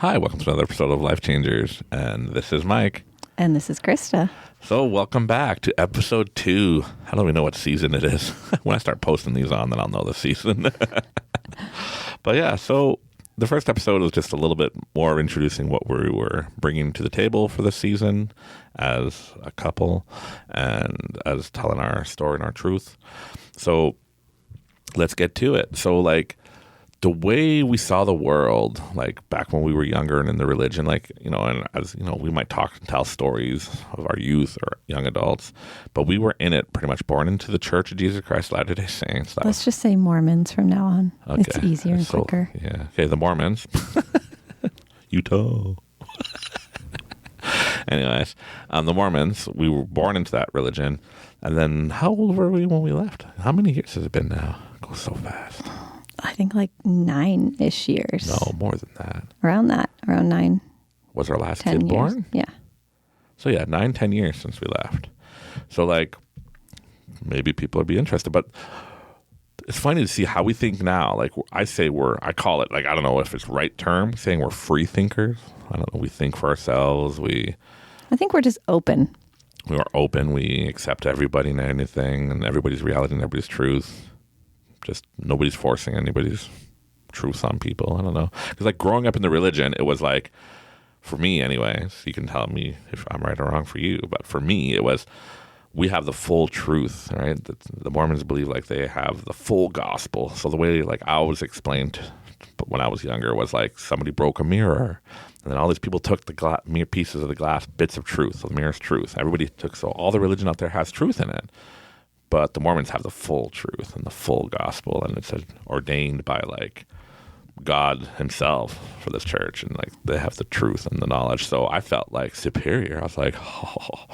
Hi, welcome to another episode of Life Changers, and this is Mike. And this is Krista. So welcome back to episode 2. I don't even know what season it is. When I start posting these on, then I'll know the season. But yeah, so the first episode was just a little bit more introducing what we were bringing to the table for this season as a couple and as telling our story and our truth. So let's get to it. So the way we saw the world, back when we were younger and in the religion, and as we might talk and tell stories of our youth or young adults, but we were in it pretty much born into the Church of Jesus Christ Latter-day Saints. Let's just say Mormons from now on. Okay. It's easier and quicker. Yeah. Okay, the Mormons. Utah. Anyways, the Mormons, we were born into that religion. And then how old were we when we left? How many years has it been now? It goes so fast. I think 9-ish years. No, more than that. Around 9. Was our last kid born? Yeah. So 9-10 years since we left. So maybe people would be interested, but it's funny to see how we think now. I call it, I don't know if it's right term, saying we're free thinkers. I don't know. We think for ourselves. I think we're just open. We are open. We accept everybody and anything and everybody's reality and everybody's truth. Just nobody's forcing anybody's truth on people. I don't know. Because growing up in the religion, it was for me anyways, you can tell me if I'm right or wrong for you, but for me it was, we have the full truth, right? The Mormons believe they have the full gospel. So the way I was explained when I was younger was somebody broke a mirror and then all these people took the mere pieces of the glass, bits of truth. So the mirror's truth. Everybody took, so all the religion out there has truth in it. But the Mormons have the full truth and the full gospel, and it's ordained by God himself for this church, and they have the truth and the knowledge. So I felt superior. I was oh.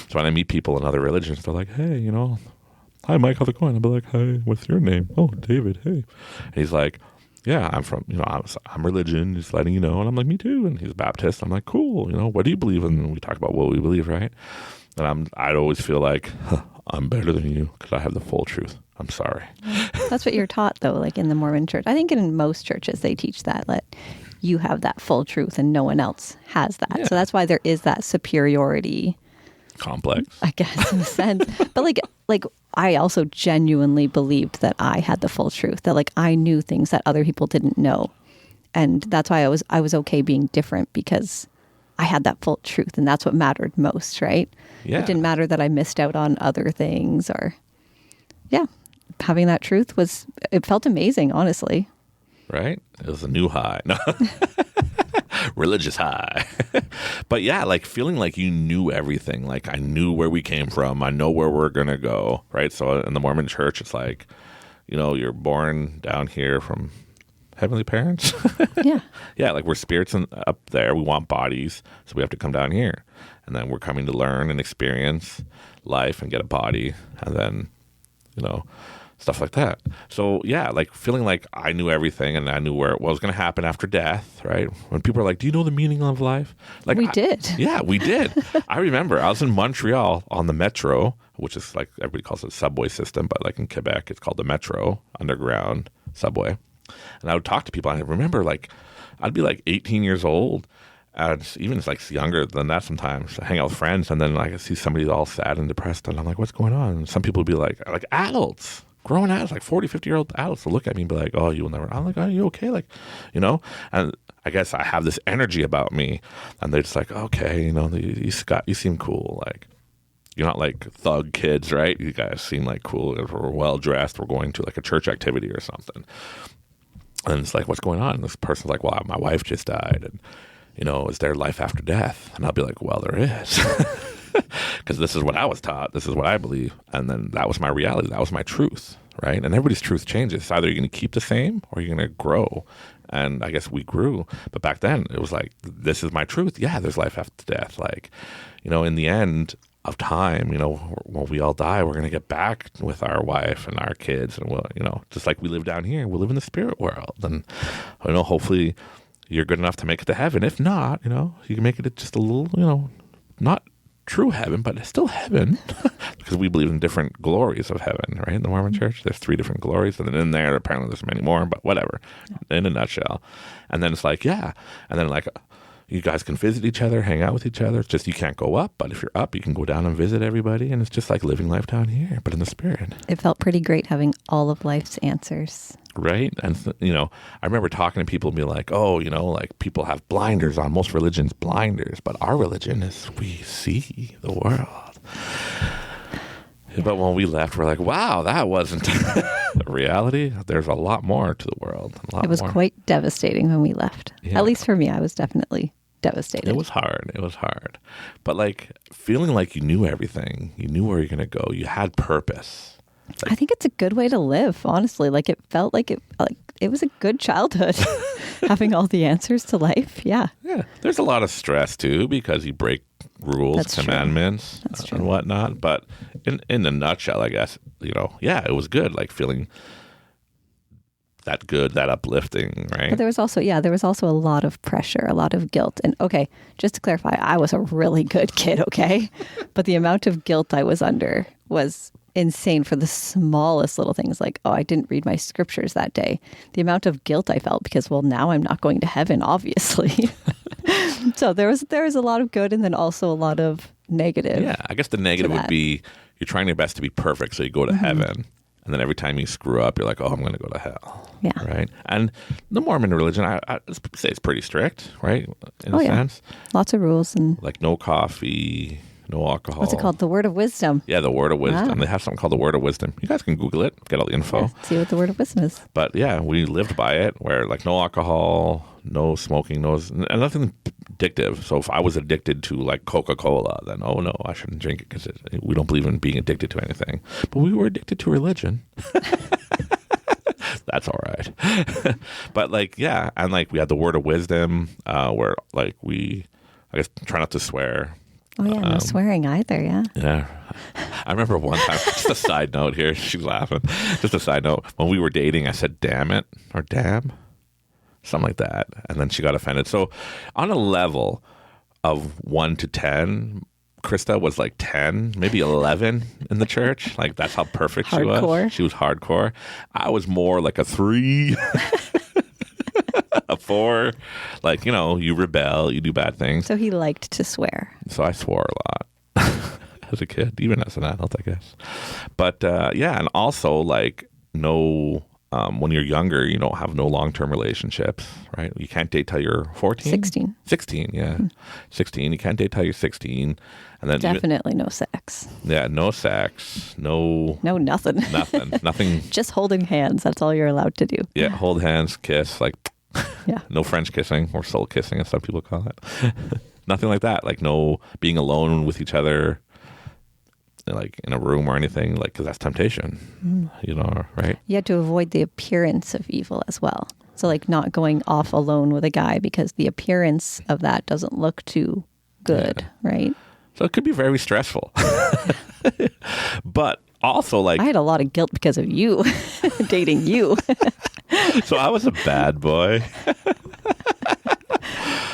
So when I meet people in other religions, they're hey, hi Mike, how's it going? I'll be hi, what's your name? Oh, David, hey. And he's yeah, I'm from, I'm religion, just letting you know. And I'm me too. And he's Baptist. I'm cool. What do you believe in? And we talk about what we believe, right? And I'd always feel I'm better than you because I have the full truth. I'm sorry. That's what you're taught, though, in the Mormon church. I think in most churches they teach that you have that full truth and no one else has that. Yeah. So that's why there is that superiority complex, I guess, in a sense. But I also genuinely believed that I had the full truth, that I knew things that other people didn't know. And that's why I was okay being different, because I had that full truth, and that's what mattered most, right? Yeah. It didn't matter that I missed out on other things, or having that truth it felt amazing, honestly. Right? It was a new high. No. Religious high. But yeah, feeling you knew everything. I knew where we came from. I know where we're going to go, right? So in the Mormon church, it's you're born down here from heavenly parents. Yeah. Yeah, we're spirits up there. We want bodies, so we have to come down here. And then we're coming to learn and experience life and get a body, and then, stuff like that. So yeah, feeling I knew everything and I knew where it was going to happen after death, right? When people are do you know the meaning of life? We did. Yeah, we did. I remember I was in Montreal on the metro, which is everybody calls it a subway system, but in Quebec, it's called the metro, underground subway. And I would talk to people, and I remember I'd be 18 years old, and even younger than that sometimes. I hang out with friends, and then I see somebody all sad and depressed, and I'm what's going on? And some people would be adults, grown adults, 40, 50-year-old adults will look at me and be oh, you will never. I'm are you okay? And I guess I have this energy about me, and they're just okay, you seem cool, you're not thug kids, right? You guys seem cool. We're well dressed. We're going to a church activity or something. And it's what's going on? And this person's well, my wife just died, and is there life after death? And I'll be well, there is, because this is what I was taught. This is what I believe, and then that was my reality. That was my truth, right? And everybody's truth changes. It's either you're going to keep the same or you're going to grow. And I guess we grew, but back then it was this is my truth. Yeah, there's life after death. In the end of time, when we all die, we're going to get back with our wife and our kids, and we'll, just we live down here, we'll live in the spirit world, and hopefully you're good enough to make it to heaven. If not, you can make it just a little, not true heaven, but it's still heaven because we believe in different glories of heaven, right? In the Mormon church, there's 3 different glories. And then in there, apparently there's many more, but whatever, in a nutshell. And then it's like, yeah. And then like, you guys can visit each other, hang out with each other. It's just you can't go up, but if you're up, you can go down and visit everybody. And it's just like living life down here, but in the spirit. It felt pretty great having all of life's answers. Right. And, I remember talking to people and be like, oh, like people have blinders on. Most religions, blinders. But our religion is we see the world. But when we left, we're like, wow, that wasn't reality. There's a lot more to the world. It was quite devastating when we left. Yeah. At least for me, I was definitely devastated. It was hard. But like feeling like you knew everything, you knew where you're going to go, you had purpose. I think it's a good way to live, honestly. Like it felt like it was a good childhood, having all the answers to life. Yeah. Yeah. There's a lot of stress too because you break rules, That's commandments, and whatnot. But in a nutshell, I guess, yeah, it was good. Like feeling that good, that uplifting, right? But there was also a lot of pressure, a lot of guilt. And okay, just to clarify, I was a really good kid, okay? But the amount of guilt I was under was insane for the smallest little things, like, oh, I didn't read my scriptures that day. The amount of guilt I felt because, well, now I'm not going to heaven, obviously. So there was a lot of good and then also a lot of negative. Yeah, I guess the negative would be you're trying your best to be perfect, so you go to heaven. And then every time you screw up, you're like, oh, I'm going to go to hell. Yeah. Right? And the Mormon religion, I say it's pretty strict, right? In a sense. Lots of rules. And like no coffee, no alcohol. What's it called? The Word of Wisdom. Yeah, the Word of Wisdom. Wow. They have something called the Word of Wisdom. You guys can Google it, get all the info. Yeah, see what the Word of Wisdom is. But yeah, we lived by it where like no alcohol, no smoking, and nothing addictive. So if I was addicted to like Coca-Cola, then oh no, I shouldn't drink it because we don't believe in being addicted to anything. But we were addicted to religion. That's all right. But like, yeah. And like we had the Word of Wisdom where like I guess, try not to swear. Oh, yeah. No swearing either. Yeah. Yeah. I remember one time, just a side note here. She's laughing. Just a side note. When we were dating, I said, damn it, or damn, something like that. And then she got offended. So on a level of 1 to 10, Krista was like 10, maybe 11 in the church. Like that's how perfect she was. She was hardcore. I was more like a 3. A 4, like, you rebel, you do bad things. So he liked to swear. So I swore a lot as a kid, even as an adult, I guess. But yeah, and also like when you're younger, you don't have no long-term relationships, right? You can't date till you're 14? 16. 16, yeah. 16, you can't date till you're 16. And then definitely no sex. Yeah, no sex, no nothing. Nothing. Just holding hands, that's all you're allowed to do. Yeah, hold hands, kiss, like yeah. No French kissing or soul kissing, as some people call it. Nothing like that. Like no being alone with each other, like in a room or anything, like because that's temptation, right? You had to avoid the appearance of evil as well. So like not going off alone with a guy because the appearance of that doesn't look too good, right? So it could be very stressful. But also like... I had a lot of guilt because of you, dating you. So I was a bad boy.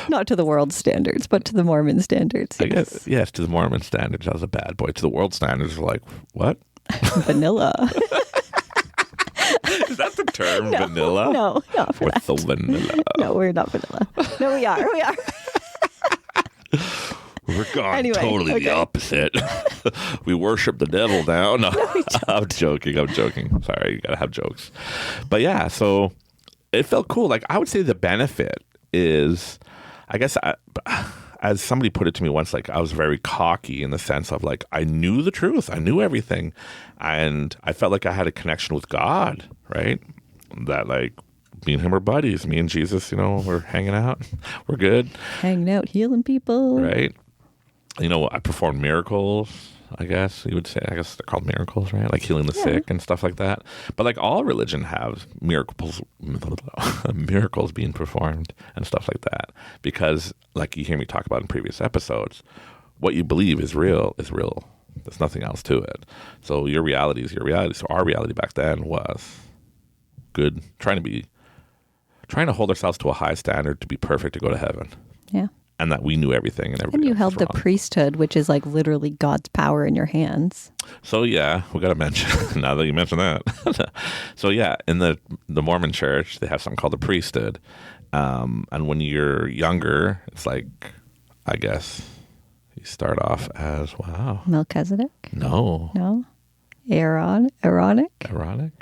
Not to the world's standards, but to the Mormon standards. Yes. I guess, yes, to the Mormon standards, I was a bad boy. To the world standards, we're like, what? Vanilla. Is that the term, vanilla? No, not for With that. the vanilla. No, we're not vanilla. No, we are. We are. We're gone totally the opposite. We worship the devil now. No, I'm joking. Sorry, you got to have jokes. But yeah, so it felt cool. Like I would say the benefit is, I guess, as somebody put it to me once, like I was very cocky in the sense of like I knew the truth. I knew everything. And I felt like I had a connection with God, right? That like me and him are buddies. Me and Jesus, we're hanging out. We're good. Hanging out, healing people. Right. I performed miracles, I guess you would say. I guess they're called miracles, right? Like healing the sick and stuff like that. But like all religion has miracles being performed and stuff like that. Because like you hear me talk about in previous episodes, what you believe is real is real. There's nothing else to it. So your reality is your reality. So our reality back then was good, trying to hold ourselves to a high standard to be perfect to go to heaven. Yeah. and that we knew everything and everybody And you else held was the wrong. priesthood, which is like literally God's power in your hands. So yeah, we got to mention, now that you mention that. So yeah, in the Mormon church, they have something called the priesthood. And when you're younger, it's like, I guess you start off as, wow. Melchizedek? No. No? Aaronic? Ironic?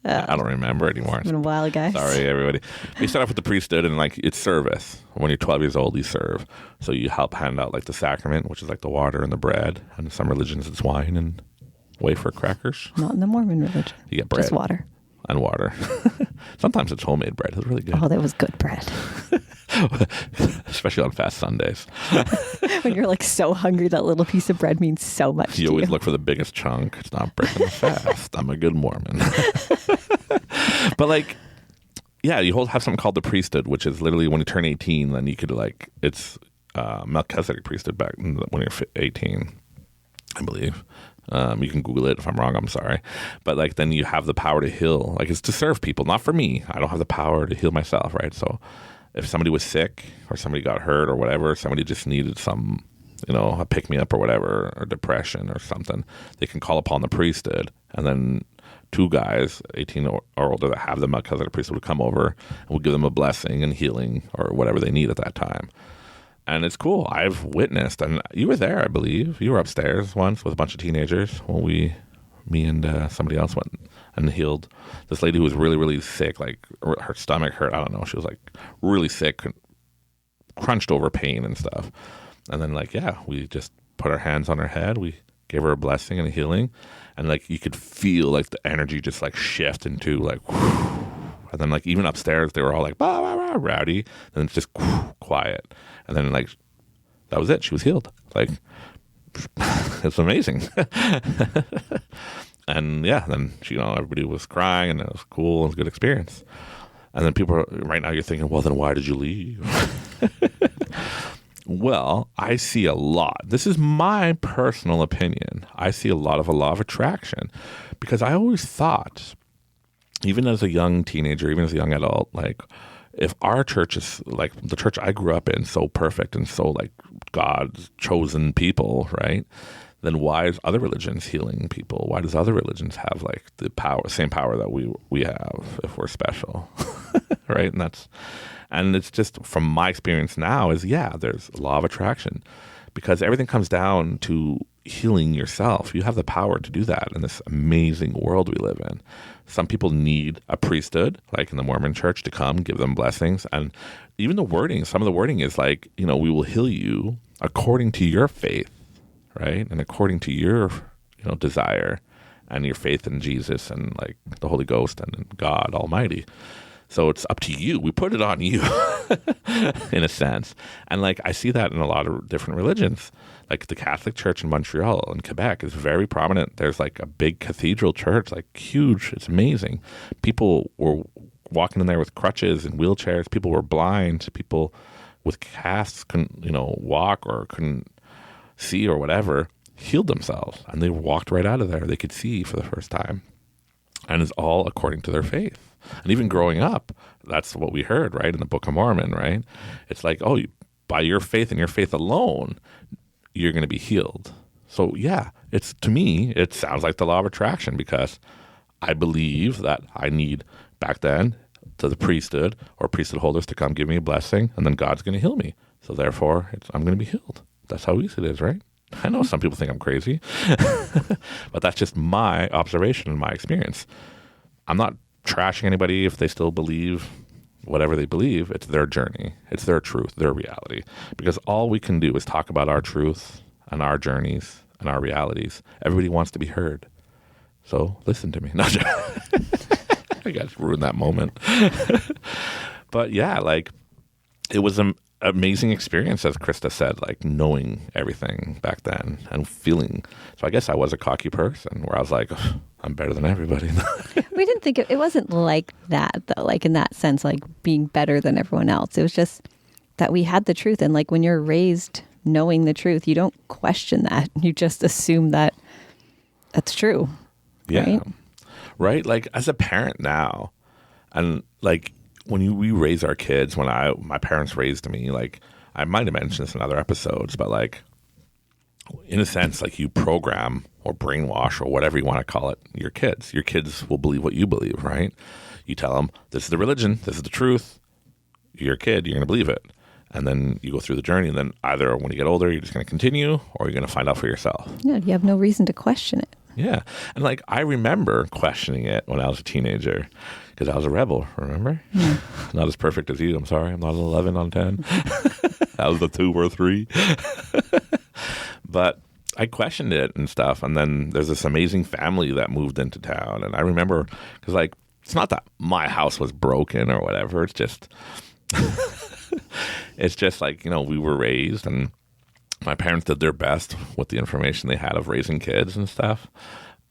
I don't remember anymore. It's been a while, guys. Sorry, everybody. You start off with the priesthood, and like it's service. When you're 12 years old, you serve. So you help hand out like the sacrament, which is like the water and the bread. And in some religions, it's wine and wafer crackers. Not in the Mormon religion. You get bread. Just water. And water. Sometimes it's homemade bread. It's really good. Oh, that was good bread. Especially on fast Sundays. When you're like so hungry, that little piece of bread means so much You to always you. look for the biggest chunk. It's not breaking the fast. I'm a good Mormon. But like, yeah, you have something called the priesthood, which is literally when you turn 18, then you could like, it's Melchizedek priesthood back when you're 18, I believe. You can Google it if I'm wrong. I'm sorry. But like, then you have the power to heal. Like, it's to serve people, not for me. I don't have the power to heal myself, right? So if somebody was sick or somebody got hurt or whatever, somebody just needed some, a pick me up or whatever, or depression or something, they can call upon the priesthood. And then two guys, 18 or older, that have the Melchizedek priesthood would come over and would give them a blessing and healing or whatever they need at that time. And it's cool. I've witnessed, and you were there, I believe. You were upstairs once with a bunch of teenagers when me and somebody else went and healed this lady who was really, really sick. Like her stomach hurt. I don't know. She was like really sick, crunched over pain and stuff. And then like, yeah, we just put our hands on her head. We gave her a blessing and a healing. And like, you could feel like the energy just like shift into like, whew. And then like even upstairs, they were all like, bah, bah, bah, rowdy. And it's just quiet. And then like, that was it. She was healed. Like, it's amazing. And yeah, then everybody was crying and it was cool. It was a good experience. And then right now you're thinking, well, then why did you leave? Well, I see a lot. This is my personal opinion. I see a lot of law of attraction because I always thought, even as a young teenager, even as a young adult, like if our church is like the church I grew up in, so perfect and so like God's chosen people, right? Then why is other religions healing people? Why does other religions have like the same power that we have if we're special, right? And it's just from my experience now is there's a law of attraction because everything comes down to healing yourself. You have the power to do that in this amazing world we live in. Some people need a priesthood, like in the Mormon church, to come give them blessings. And even some of the wording is like, we will heal you according to your faith, right? And according to your, desire and your faith in Jesus and like the Holy Ghost and in God Almighty. So it's up to you. We put it on you in a sense. And like, I see that in a lot of different religions. Like the Catholic Church in Montreal and Quebec is very prominent. There's like a big cathedral church, like huge. It's amazing. People were walking in there with crutches and wheelchairs. People were blind. People with casts couldn't, walk or couldn't see or whatever, healed themselves. And they walked right out of there. They could see for the first time. And it's all according to their faith. And even growing up, that's what we heard, right, in the Book of Mormon, right? It's like, by your faith and your faith alone, you're going to be healed. So, yeah, to me, it sounds like the law of attraction because I believe that I need, back then, to the priesthood or priesthood holders to come give me a blessing, and then God's going to heal me. So, therefore, I'm going to be healed. That's how easy it is, right? I know some people think I'm crazy, but that's just my observation and my experience. I'm not trashing anybody if they still believe whatever they believe. It's their journey. It's their truth, their reality. Because all we can do is talk about our truth and our journeys and our realities. Everybody wants to be heard. So listen to me. No, I got to ruin that moment. But yeah, like it was an amazing experience, as Krista said, like knowing everything back then and feeling. So I guess I was a cocky person where I was like, I'm better than everybody. We didn't think it wasn't like that, though, like in that sense, like being better than everyone else. It was just that we had the truth. And like when you're raised knowing the truth, you don't question that. You just assume that that's true. Yeah. Right? Like as a parent now, and like when we raise our kids, when my parents raised me, like I might have mentioned this in other episodes, but like, in a sense, like you program or brainwash or whatever you want to call it, your kids. Your kids will believe what you believe, right? You tell them, this is the religion, this is the truth. You're a kid, you're going to believe it. And then you go through the journey, and then either when you get older, you're just going to continue, or you're going to find out for yourself. Yeah, you have no reason to question it. Yeah. And like, I remember questioning it when I was a teenager, because I was a rebel, remember? Not as perfect as you, I'm sorry. I'm not an 11 on 10. I was a 2 or a 3. But I questioned it and stuff, and then there's this amazing family that moved into town, and I remember, because like, it's not that my house was broken or whatever, it's just, it's just like, you know, we were raised, and my parents did their best with the information they had of raising kids and stuff,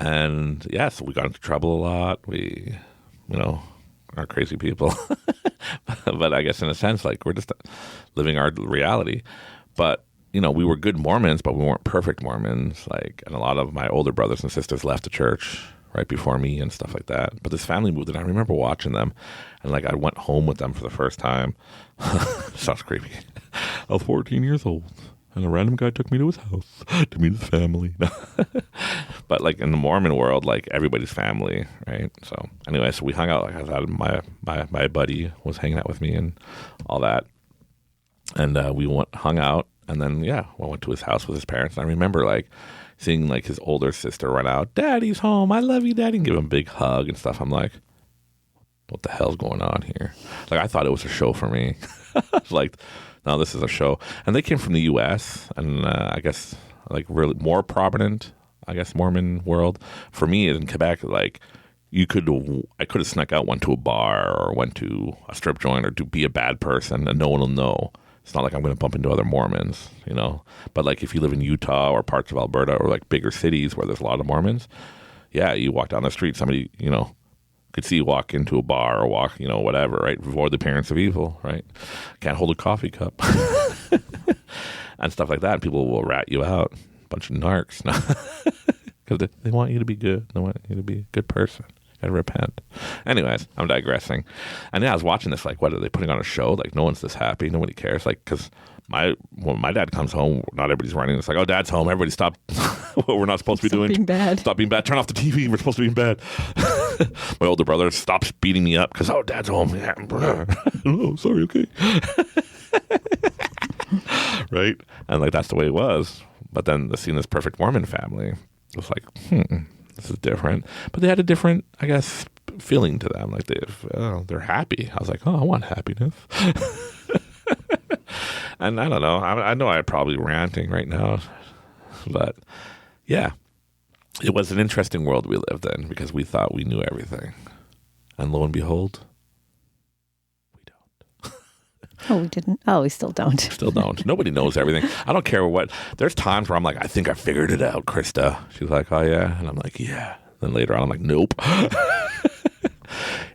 and yeah, so we got into trouble a lot, we, you know, are crazy people, but I guess in a sense, like, we're just living our reality, but you know, we were good Mormons, but we weren't perfect Mormons. Like, and a lot of my older brothers and sisters left the church right before me and stuff like that. But this family moved, and I remember watching them, and like I went home with them for the first time. Sounds creepy. I was 14 years old, and a random guy took me to his house to meet his family. But like in the Mormon world, like everybody's family, right? So anyway, so we hung out. Like I thought, my buddy was hanging out with me and all that, and we hung out. And then, yeah, I went to his house with his parents. And I remember, like, seeing, like, his older sister run out, Daddy's home. I love you, Daddy. And give him a big hug and stuff. I'm like, what the hell's going on here? Like, I thought it was a show for me. Like, no, this is a show. And they came from the U.S. And I guess, like, really more prominent, I guess, Mormon world. For me, in Quebec, like, I could have snuck out, went to a bar or went to a strip joint or to be a bad person, and no one will know. It's not like I'm going to bump into other Mormons, you know. But like if you live in Utah or parts of Alberta or like bigger cities where there's a lot of Mormons, yeah, you walk down the street, somebody, you know, could see you walk into a bar or walk, you know, whatever, right? Avoid the appearance of evil, right? Can't hold a coffee cup and stuff like that. People will rat you out. Bunch of narcs. Because they want you to be good. They want you to be a good person. Gotta repent. Anyways, I'm digressing. And yeah, I was watching this, like, what are they putting on a show? Like, no one's this happy. Nobody cares. Like, because when my dad comes home, not everybody's running. It's like, oh, Dad's home. Everybody stop what we're not supposed to be doing. Stop being bad. Stop being bad. Turn off the TV. We're supposed to be in bed. My older brother stops beating me up because, oh, Dad's home. Yeah. Oh, sorry, okay. Right? And like, that's the way it was. But then seeing this perfect Mormon family, it was like, this is different. But they had a different, I guess, feeling to them. Like they're happy. I was like, oh, I want happiness. And I don't know. I know I'm probably ranting right now. But yeah, it was an interesting world we lived in because we thought we knew everything. And lo and behold, we don't. Oh, we didn't. Oh, we still don't. Still don't. Nobody knows everything. I don't care what. There's times where I'm like, I think I figured it out, Krista. She's like, oh, yeah. And I'm like, yeah. Then later on, I'm like, nope.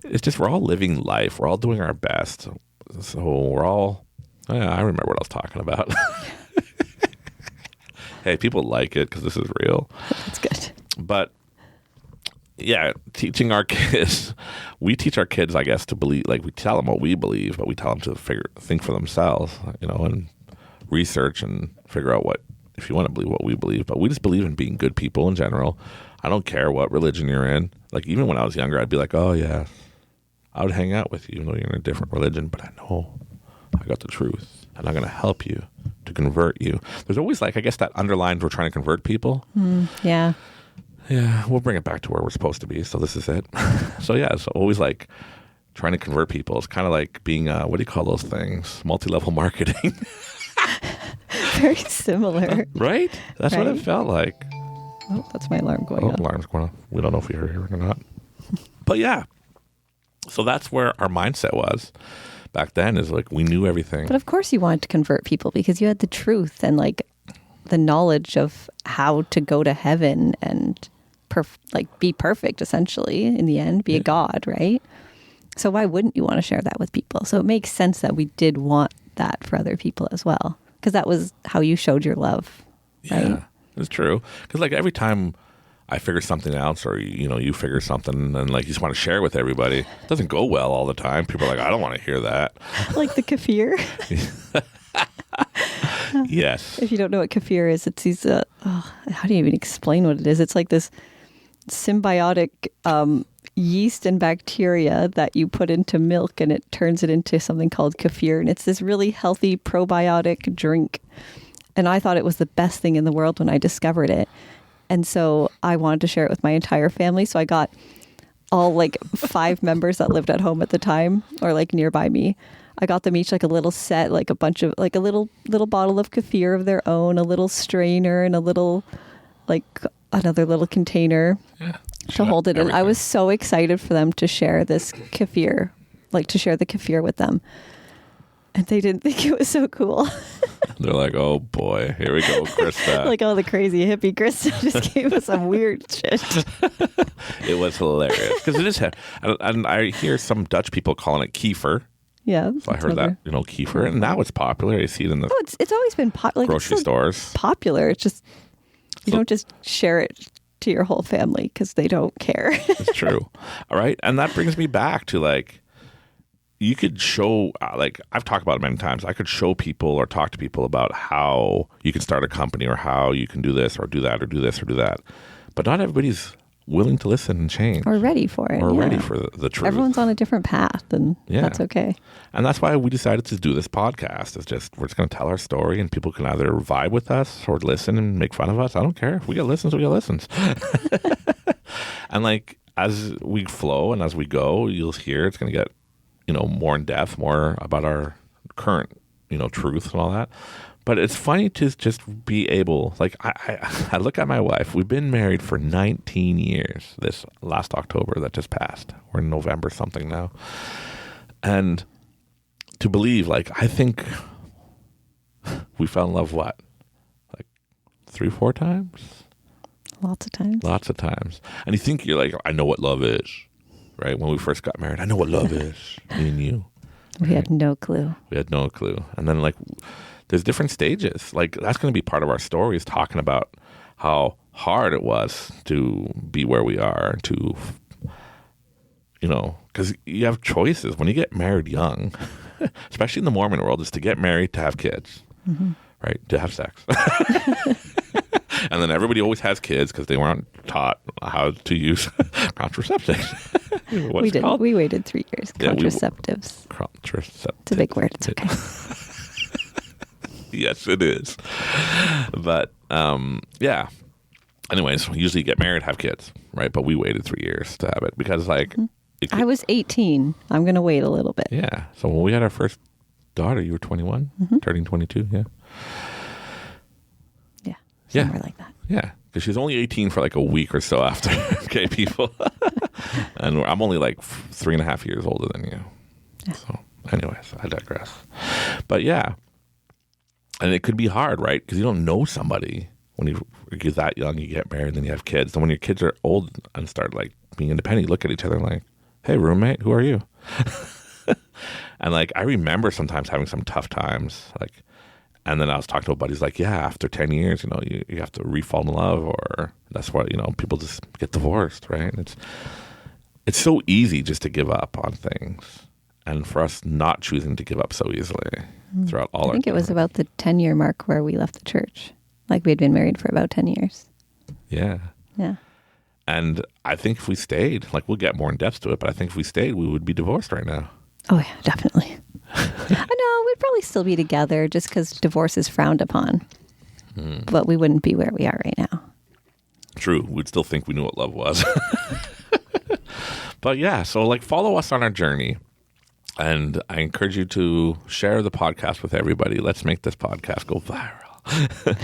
It's just we're all living life. We're all doing our best. So we're all, yeah, I remember what I was talking about. Hey, people like it because this is real. That's good. But yeah, teaching our kids, we teach our kids, I guess, to believe, like we tell them what we believe, but we tell them to think for themselves, you know, and research and figure out what, if you want to believe what we believe. But we just believe in being good people in general. I don't care what religion you're in. Like even when I was younger, I'd be like, oh yeah, I would hang out with you, even though you're in a different religion, but I know I got the truth and I'm going to help you to convert you. There's always like, I guess that underlines we're trying to convert people. Yeah. Yeah, we'll bring it back to where we're supposed to be. So this is it. So yeah, it's always like trying to convert people. It's kind of like being, what do you call those things? Multi-level marketing. Very similar. Right? That's right? what it felt like. Oh, that's my alarm going off. Alarm's going off. We don't know if we heard it or not. But yeah, so that's where our mindset was back then, is like we knew everything. But of course you wanted to convert people because you had the truth and like the knowledge of how to go to heaven and be perfect, essentially, in the end, be a god, right? So why wouldn't you want to share that with people? So it makes sense that we did want that for other people as well, because that was how you showed your love, right? Yeah, it's true. Because like every time I figure something out, or you figure something, and like you just want to share it with everybody, it doesn't go well all the time. People are like, I don't want to hear that. Like the kefir. Yes. If you don't know what kefir is, it's these, how do you even explain what it is? It's like this symbiotic yeast and bacteria that you put into milk and it turns it into something called kefir. And it's this really healthy probiotic drink. And I thought it was the best thing in the world when I discovered it. And so I wanted to share it with my entire family. So I got all like 5 members that lived at home at the time or like nearby me. I got them each like a little set, like a bunch of like a little bottle of kefir of their own, a little strainer and a little like another little container to hold it in. I was so excited for them to share this kefir, like to share the kefir with them. And they didn't think it was so cool. They're like, oh boy, here we go, Krista. Like, oh, the crazy hippie Krista just gave us some weird shit. It was hilarious because it is, and I hear some Dutch people calling it kefir. Yeah. So I heard that, kefir, and now it's popular. I see it in the it's always been popular. Grocery stores. Popular. It's just, you don't just share it to your whole family because they don't care. It's true. All right. And that brings me back to like, you could show, like I've talked about it many times, I could show people or talk to people about how you can start a company or how you can do this or do that or do this or do that. But not everybody's willing to listen and change. Or ready for it. Or ready for the truth. Everyone's on a different path and that's okay. And that's why we decided to do this podcast. It's just, we're just going to tell our story and people can either vibe with us or listen and make fun of us. I don't care. If we get listens, we get listens. And like, as we flow and as we go, you'll hear it's going to get, more in depth, more about our current, truth and all that. But it's funny to just be able, like, I look at my wife. We've been married for 19 years this last October that just passed. We're in November something now. And to believe, like, I think we fell in love, what? Like 3-4 times? Lots of times. Lots of times. And you think you're like, I know what love is. Right? When we first got married, I know what love is. Me and you. We had no clue. We had no clue. And then like, there's different stages. Like that's going to be part of our story is talking about how hard it was to be where we are, to, because you have choices. When you get married young, especially in the Mormon world, is to get married, to have kids, right? To have sex. And then everybody always has kids because they weren't taught how to use contraceptives. We did. We waited 3 years. Contraceptives. Contraceptives. It's a big word. It's okay. Yes, it is. But yeah. Anyways, we usually get married, have kids, right? But we waited 3 years to have it because, like, I was 18. I'm going to wait a little bit. Yeah. So when we had our first daughter, you were 21, turning 22. Yeah. Somewhere like that. Yeah. Because she's only 18 for like a week or so after. Okay, people. And I'm only like 3.5 years older than you. Yeah. So anyways, I digress. But yeah. And it could be hard, right? Because you don't know somebody. When you're that young, you get married, then you have kids. And when your kids are old and start like being independent, you look at each other and like, hey, roommate, who are you? And like, I remember sometimes having some tough times. Like, and then I was talking to a buddy, he's like, yeah, after 10 years, you have to re-fall in love, or that's why, people just get divorced, right? It's so easy just to give up on things. And for us not choosing to give up so easily throughout all our... I think it was about the 10-year mark where we left the church. Like we had been married for about 10 years. Yeah. Yeah. And I think if we stayed, like we'll get more in depth to it, but I think if we stayed, we would be divorced right now. Oh, yeah, definitely. I know, we'd probably still be together just because divorce is frowned upon. But we wouldn't be where we are right now. True. We'd still think we knew what love was. But yeah, so like follow us on our journey. And I encourage you to share the podcast with everybody. Let's make this podcast go viral.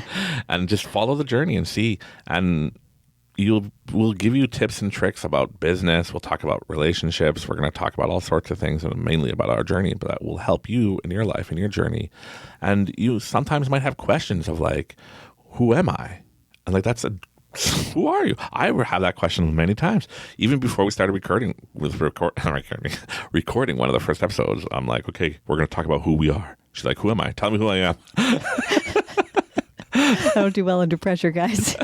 And just follow the journey and see. And we'll give you tips and tricks about business. We'll talk about relationships. We're going to talk about all sorts of things, and mainly about our journey, but that will help you in your life, in your journey. And you sometimes might have questions of like, who am I? And like, who are you? I have that question many times. Even before we started recording one of the first episodes, I'm like, okay, we're going to talk about who we are. She's like, who am I? Tell me who I am. I don't do well under pressure, guys.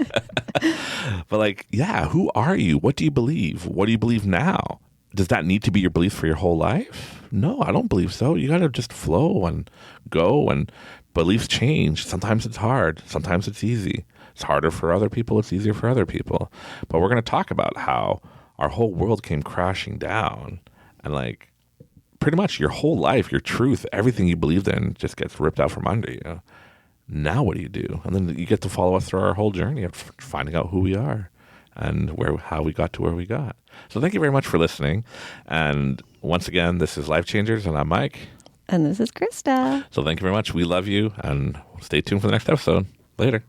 But like, yeah, who are you? What do you believe? What do you believe now? Does that need to be your belief for your whole life? No, I don't believe so. You got to just flow and go, and beliefs change. Sometimes it's hard. Sometimes it's easy. It's harder for other people. It's easier for other people. But we're going to talk about how our whole world came crashing down, and like pretty much your whole life, your truth, everything you believed in just gets ripped out from under you. Now what do you do? And then you get to follow us through our whole journey of finding out who we are and how we got to where we got. So thank you very much for listening. And once again, this is Life Changers, and I'm Mike. And this is Krista. So thank you very much. We love you, and stay tuned for the next episode. Later.